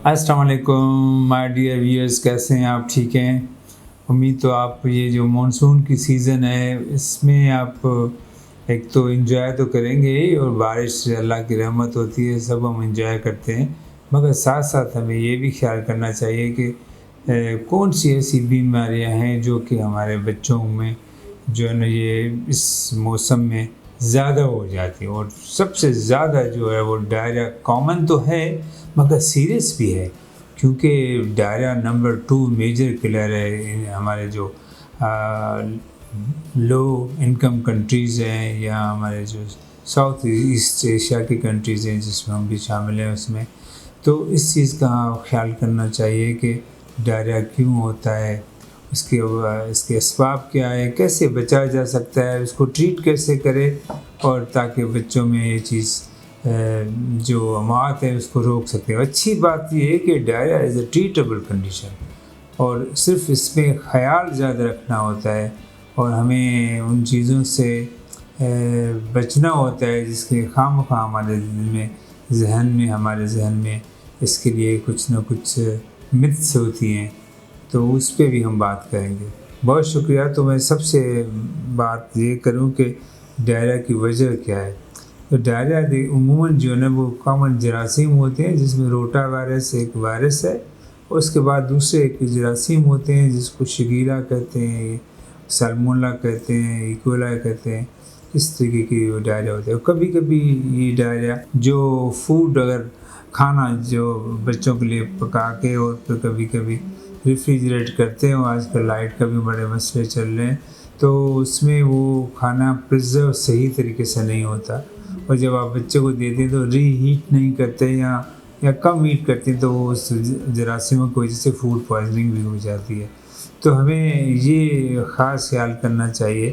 अस्सलाम वालेकुम my dear viewers, कैसे हैं आप? ठीक हैं? उम्मीद तो आप ये जो मानसून की सीज़न है इसमें आप एक तो एंजॉय तो करेंगे ही, और बारिश अल्लाह की रहमत होती है, सब हम एंजॉय करते हैं। मगर साथ साथ हमें ये भी ख्याल करना चाहिए कि कौन सी ऐसी बीमारियां हैं जो कि हमारे बच्चों में जो है ना ये इस मौसम में ज़्यादा हो जाती है। और सबसे ज़्यादा जो है वो डायरिया कॉमन तो है मगर सीरियस भी है, क्योंकि डायरिया नंबर 2 मेजर किलर है हमारे जो लो इनकम कंट्रीज़ हैं या हमारे जो साउथ ईस्ट एशिया की कंट्रीज़ हैं जिसमें हम भी शामिल हैं उसमें। तो इस चीज़ का ख्याल करना चाहिए कि डायरिया क्यों होता है, इसके असबाब क्या है, कैसे बचाया जा सकता है, उसको ट्रीट कैसे करें, और ताकि बच्चों में ये चीज़ जो अमात है उसको रोक सकते हैं। अच्छी बात यह है कि diarrhoea is a treatable condition, और सिर्फ इसमें ख़याल ज़्यादा रखना होता है और हमें उन चीज़ों से बचना होता है जिसके खामख़ा हमारे हमारे जहन में इसके लिए कुछ ना कुछ मिथ्स होती हैं। तो उस पे भी हम बात करेंगे। बहुत शुक्रिया। तो मैं सबसे बात ये करूं कि डायरिया की वजह क्या है। तो डायरिया उमूमन जो है ना वो कॉमन जरासीम होते हैं, जिसमें रोटा वायरस एक वायरस है, और उसके बाद दूसरे एक जरासीम होते हैं जिसको शिगीरा कहते हैं, साल्मोनेला कहते हैं, इकोला कहते हैं। इस तरीके की वो डायरिया होता है। कभी कभी ये डायरिया जो फूड अगर खाना जो बच्चों के लिए पका के और फिर कभी कभी रेफ्रिजरेट करते हैं, और आजकल लाइट का भी बड़े मसले चल रहे हैं, तो उसमें वो खाना प्रिजर्व सही तरीके से नहीं होता, और जब आप बच्चे को देते हैं तो रीहीट नहीं करते या कम हीट करते हैं, तो वो उस जरासीमों की वजह से फूड पॉइजनिंग भी हो जाती है। तो हमें ये ख़ास ख्याल करना चाहिए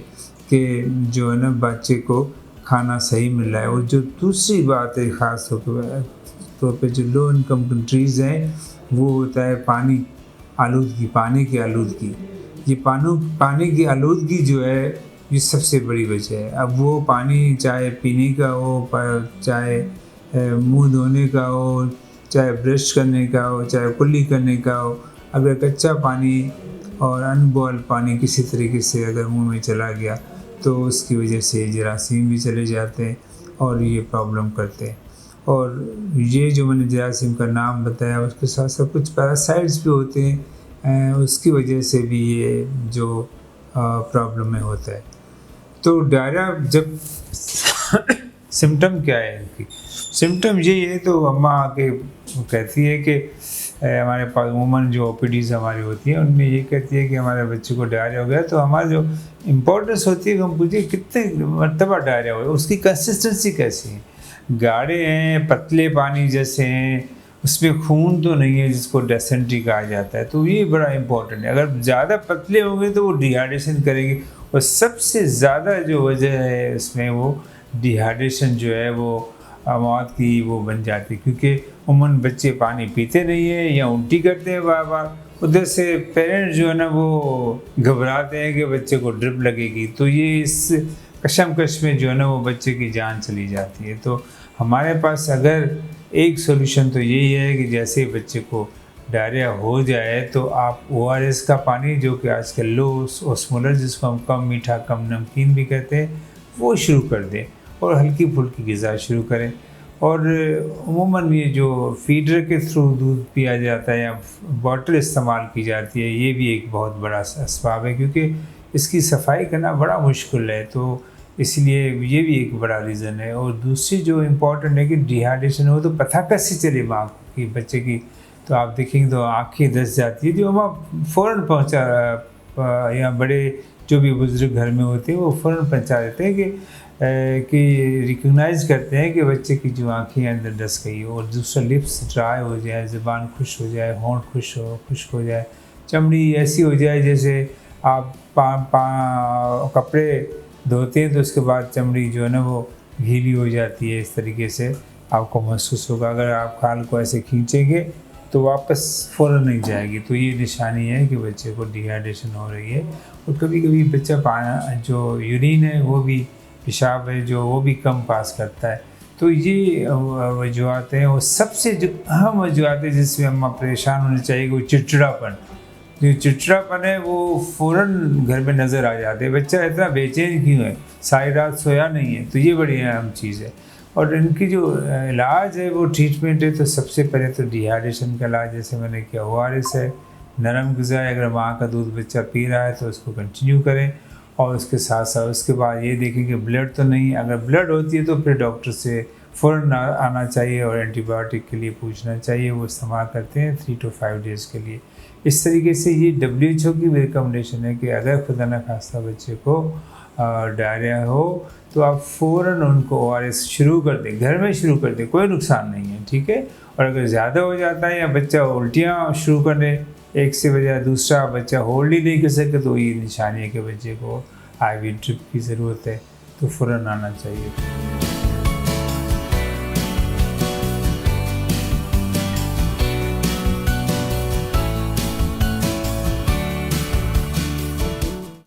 कि जो है ना बच्चे को खाना सही मिल रहा है। और जो दूसरी बात है ख़ास तौर पे जो लो इनकम कंट्रीज़ हैं, वो होता है पानी की आलूदगी। ये पानी की आलूदगी जो है ये सबसे बड़ी वजह है। अब वो पानी चाहे पीने का हो, चाहे मुंह धोने का हो, चाहे ब्रश करने का हो, चाहे कुल्ली करने का हो, अगर कच्चा पानी और अनबॉइल्ड पानी किसी तरीके से अगर मुंह में चला गया तो उसकी वजह से जरासीम भी चले जाते हैं और ये प्रॉब्लम करते हैं। और ये जो मैंने जरासीम का नाम बताया उसके साथ साथ कुछ पैरासाइट्स भी होते हैं, उसकी वजह से भी ये जो प्रॉब्लम में होता है। तो डायरिया जब सिम्टम क्या है इनकी? सिम्टम यही है, तो अम्मा आके कहती है कि हमारे पास उमूमन जो ओपीडीज़ हमारी होती है उनमें ये कहती है कि हमारे बच्चे को डायरिया हो गया। तो हमारी जो इम्पोर्टेंस होती है कि हम पूछिए कितने मरतबा डायरिया हो गया, उसकी कंसिस्टेंसी कैसी है। गाढ़े हैं, पतले पानी जैसे हैं, उसमें खून तो नहीं है जिसको डिसेंट्री कहा जाता है, तो ये बड़ा इम्पोर्टेंट है। अगर ज़्यादा पतले होंगे तो वो डिहाइड्रेशन करेंगे, और सबसे ज़्यादा जो वजह है उसमें वो डिहाइड्रेशन जो है वो मौत की वो बन जाती है, क्योंकि उमूमन बच्चे पानी पीते नहीं हैं या उल्टी करते हैं बार बार। उधर से पेरेंट्स जो है ना वो घबराते हैं कि बच्चे को ड्रिप लगेगी, तो ये इस कशमकश में जो है ना वो बच्चे की जान चली जाती है। तो हमारे पास अगर एक सोल्यूशन तो यही है कि जैसे ही बच्चे को डायरिया हो जाए तो आप ORS का पानी, जो कि आजकल लो ऑस्मोलर जिसको हम कम मीठा कम नमकीन भी कहते हैं, वो शुरू कर दें और हल्की फुल्की ग़िज़ा शुरू करें। और उमूमन ये जो फीडर के थ्रू दूध पिया जाता है या बॉटल इस्तेमाल की जाती है, ये भी एक बहुत बड़ा असबाब है, क्योंकि इसकी सफाई करना बड़ा मुश्किल है, तो इसलिए ये भी एक बड़ा रीज़न है। और दूसरी जो इम्पोर्टेंट है कि डिहाइड्रेशन हो तो पता कैसे चले माँ की बच्चे की, तो आप देखेंगे तो आँखें धंस जाती है, जो हम फ़ौरन पहुँचा या बड़े जो भी बुज़ुर्ग घर में होते हैं वो फ़ौरन पहुँचा देते हैं कि रिकग्नाइज़ करते हैं कि बच्चे की जो आँखें अंदर धंस गई हो। और दूसरा लिप्स ड्राई हो जाए, ज़ुबान खुश्क हो जाए, होंठ खुश्क हो जाए, चमड़ी ऐसी हो जाए जैसे आप कपड़े धोते हैं तो उसके बाद चमड़ी जो है ना वो गीली हो जाती है, इस तरीके से आपको महसूस होगा। अगर आप खाल को ऐसे खींचेंगे तो वापस फ़ौरन नहीं जाएगी, तो ये निशानी है कि बच्चे को डिहाइड्रेशन हो रही है। और कभी कभी बच्चा जो यूरिन है वो भी पेशाब है जो वो भी कम पास करता है, तो तो ये वजूहत हैं। और सबसे जो अहम वजूहत है जिसमें हम परेशान होने चाहिए वो चिड़चिड़ापन। जो चिड़चिड़ापन है वो फ़ौरन घर में नज़र आ जाते हैं। बच्चा इतना बेचैन क्यों है, सारी रात सोया नहीं है, तो ये बड़ी अहम चीज़ है। और इनकी जो इलाज है वो ट्रीटमेंट है, तो सबसे पहले तो डिहाइड्रेशन का इलाज जैसे मैंने किया ORS है, नरम ग़िज़ा है। अगर माँ का दूध बच्चा पी रहा है तो उसको कंटिन्यू करें, और उसके साथ साथ उसके बाद ये देखें कि ब्लड तो नहीं है। अगर ब्लड होती है तो फिर डॉक्टर से फ़ौरन आना चाहिए और एंटीबायोटिक के लिए पूछना चाहिए। वो इस्तेमाल करते हैं 3 to 5 डेज़ के लिए। इस तरीके से ये WHO की भी रिकमेंडेशन है कि अगर खुदा न खास्ता बच्चे को डायरिया हो तो आप फ़ौरन उनको ORS शुरू कर दें, घर में शुरू कर दें, कोई नुकसान नहीं है, ठीक है। और अगर ज़्यादा हो जाता है या बच्चा उल्टियाँ शुरू कर दे एक से बजाय दूसरा, बच्चा होल्ड ही नहीं कर सके, तो ये निशानी है कि बच्चे को IV ड्रिप की ज़रूरत है, तो फ़ौरन आना चाहिए।